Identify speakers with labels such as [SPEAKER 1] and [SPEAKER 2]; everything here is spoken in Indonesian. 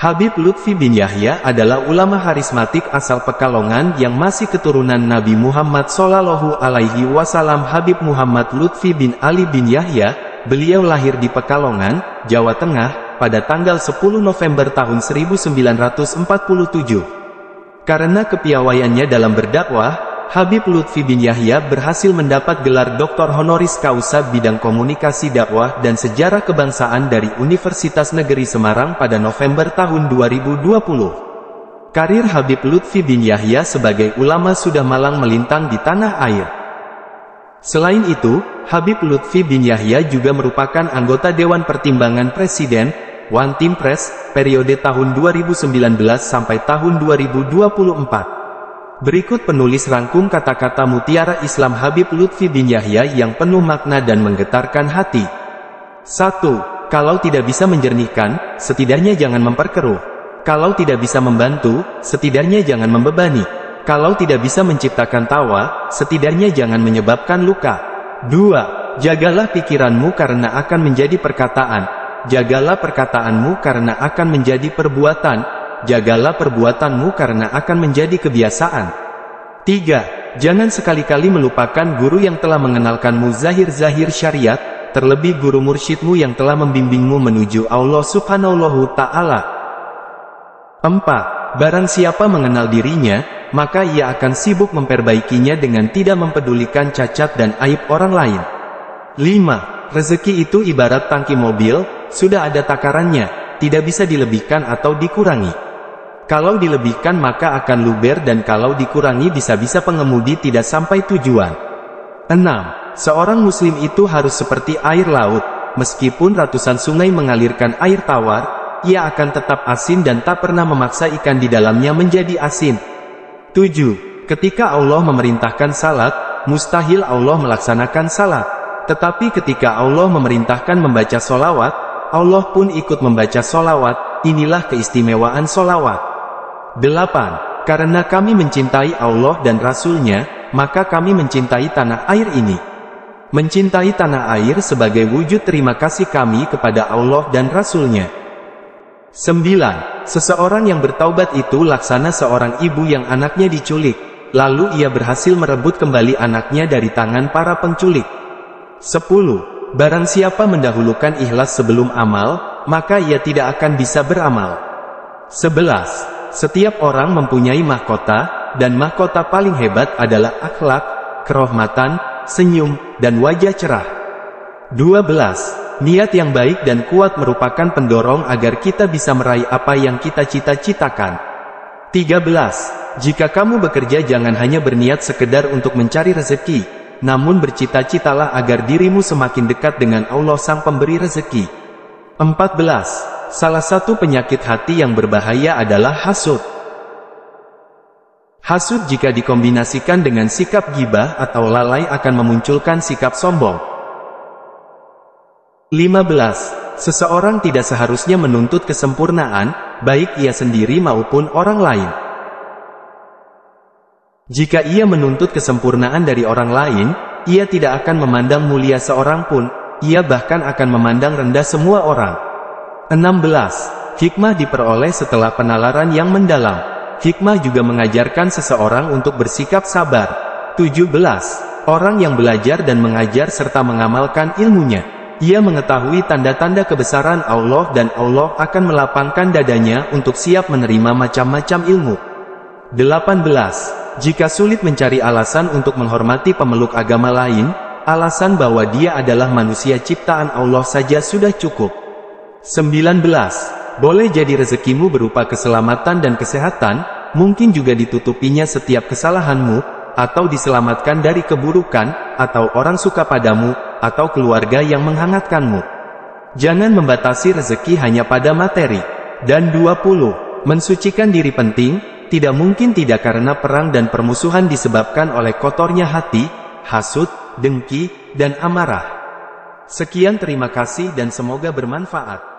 [SPEAKER 1] Habib Lutfi bin Yahya adalah ulama karismatik asal Pekalongan yang masih keturunan Nabi Muhammad Shallallahu Alaihi Wasallam. Habib Muhammad Lutfi bin Ali bin Yahya, beliau lahir di Pekalongan, Jawa Tengah, pada tanggal 10 November tahun 1947. Karena kepiawaiannya dalam berdakwah, Habib Lutfi bin Yahya berhasil mendapat gelar Dr. Honoris Causa bidang komunikasi dakwah dan sejarah kebangsaan dari Universitas Negeri Semarang pada November tahun 2020. Karir Habib Lutfi bin Yahya sebagai ulama sudah malang melintang di tanah air. Selain itu, Habib Lutfi bin Yahya juga merupakan anggota Dewan Pertimbangan Presiden, One Team Press, periode tahun 2019 sampai tahun 2024. Berikut penulis rangkum kata-kata mutiara Islam Habib Lutfi bin Yahya yang penuh makna dan menggetarkan hati. 1. Kalau tidak bisa menjernihkan, setidaknya jangan memperkeruh. Kalau tidak bisa membantu, setidaknya jangan membebani. Kalau tidak bisa menciptakan tawa, setidaknya jangan menyebabkan luka. 2. Jagalah pikiranmu karena akan menjadi perkataan. Jagalah perkataanmu karena akan menjadi perbuatan. Jagalah perbuatanmu karena akan menjadi kebiasaan. 3. Jangan sekali-kali melupakan guru yang telah mengenalkanmu zahir-zahir syariat, terlebih guru mursyidmu yang telah membimbingmu menuju Allah Subhanahu Ta'ala. 4. Barang siapa mengenal dirinya, maka ia akan sibuk memperbaikinya dengan tidak mempedulikan cacat dan aib orang lain. 5. Rezeki itu ibarat tangki mobil, sudah ada takarannya, tidak bisa dilebihkan atau dikurangi. Kalau dilebihkan maka akan luber dan kalau dikurangi bisa-bisa pengemudi tidak sampai tujuan. 6. Seorang muslim itu harus seperti air laut, meskipun ratusan sungai mengalirkan air tawar, ia akan tetap asin dan tak pernah memaksa ikan di dalamnya menjadi asin. 7. Ketika Allah memerintahkan salat, mustahil Allah melaksanakan salat. Tetapi ketika Allah memerintahkan membaca solawat, Allah pun ikut membaca solawat. Inilah keistimewaan solawat. 8. Karena kami mencintai Allah dan Rasul-Nya, maka kami mencintai tanah air ini. Mencintai tanah air sebagai wujud terima kasih kami kepada Allah dan Rasul-Nya. 9. Seseorang yang bertaubat itu laksana seorang ibu yang anaknya diculik, lalu ia berhasil merebut kembali anaknya dari tangan para penculik. 10. Barang siapa mendahulukan ikhlas sebelum amal, maka ia tidak akan bisa beramal. 11. Setiap orang mempunyai mahkota, dan mahkota paling hebat adalah akhlak, kerahmatan, senyum, dan wajah cerah. 12. Niat yang baik dan kuat merupakan pendorong agar kita bisa meraih apa yang kita cita-citakan. 13. Jika kamu bekerja jangan hanya berniat sekedar untuk mencari rezeki, namun bercita-citalah agar dirimu semakin dekat dengan Allah Sang Pemberi Rezeki. 14. Salah satu penyakit hati yang berbahaya adalah hasud. Hasud jika dikombinasikan dengan sikap gibah atau lalai akan memunculkan sikap sombong. 15. Seseorang tidak seharusnya menuntut kesempurnaan, baik ia sendiri maupun orang lain. Jika ia menuntut kesempurnaan dari orang lain, ia tidak akan memandang mulia seorang pun, ia bahkan akan memandang rendah semua orang. 16. Hikmah diperoleh setelah penalaran yang mendalam. Hikmah juga mengajarkan seseorang untuk bersikap sabar. 17. Orang yang belajar dan mengajar serta mengamalkan ilmunya, ia mengetahui tanda-tanda kebesaran Allah dan Allah akan melapangkan dadanya untuk siap menerima macam-macam ilmu. 18. Jika sulit mencari alasan untuk menghormati pemeluk agama lain, alasan bahwa dia adalah manusia ciptaan Allah saja sudah cukup. 19. Boleh jadi rezekimu berupa keselamatan dan kesehatan, mungkin juga ditutupinya setiap kesalahanmu, atau diselamatkan dari keburukan, atau orang suka padamu, atau keluarga yang menghangatkanmu. Jangan membatasi rezeki hanya pada materi. Dan 20. Mensucikan diri penting, tidak mungkin tidak karena perang dan permusuhan disebabkan oleh kotornya hati, hasud, dengki, dan amarah. Sekian terima kasih dan semoga bermanfaat.